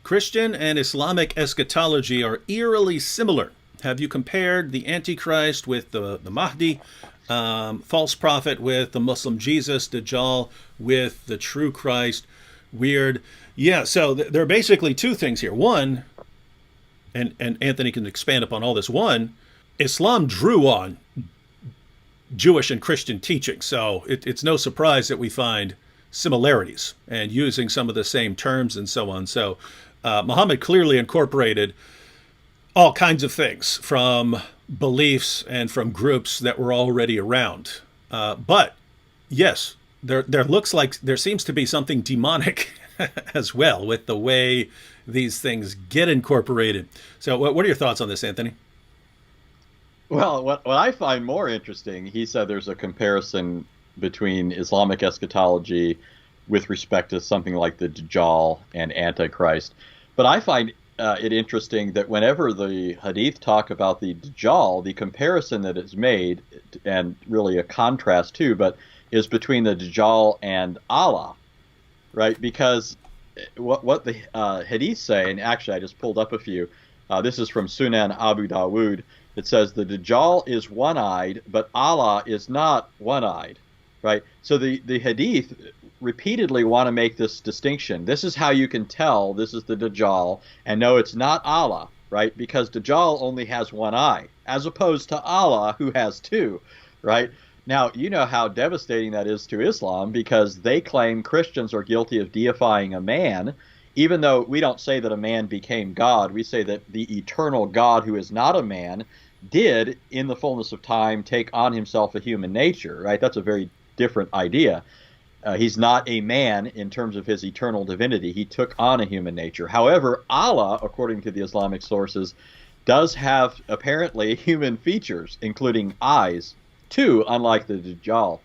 Christian and Islamic eschatology are eerily similar. Have you compared the Antichrist with the Mahdi, false prophet with the Muslim Jesus, Dajjal with the true Christ? Weird. Yeah, so there are basically two things here. One, and Anthony can expand upon all this. One, Islam drew on Jewish and Christian teaching, so it's no surprise that we find similarities and using some of the same terms and so on. So Muhammad clearly incorporated all kinds of things from beliefs and from groups that were already around. But yes, there looks like there seems to be something demonic as well with the way these things get incorporated. So what are your thoughts on this, Anthony? Well, what I find more interesting, he said there's a comparison between Islamic eschatology with respect to something like the Dajjal and Antichrist. But I find it interesting that whenever the Hadith talk about the Dajjal, the comparison that is made, and really a contrast too, but is between the Dajjal and Allah, right? Because what the Hadith say, and actually I just pulled up a few, this is from Sunan Abu Dawud. It says the Dajjal is one-eyed, but Allah is not one-eyed, right? So the Hadith repeatedly want to make this distinction. This is how you can tell this is the Dajjal, and no, it's not Allah, right? Because Dajjal only has one eye, as opposed to Allah, who has two, right? Now, you know how devastating that is to Islam, because they claim Christians are guilty of deifying a man, even though we don't say that a man became God. We say that the eternal God, who is not a man, did, in the fullness of time, take on himself a human nature, right? That's a very different idea. He's not a man in terms of his eternal divinity. He took on a human nature. However, Allah, according to the Islamic sources, does have apparently human features, including eyes, too, unlike the Dajjal.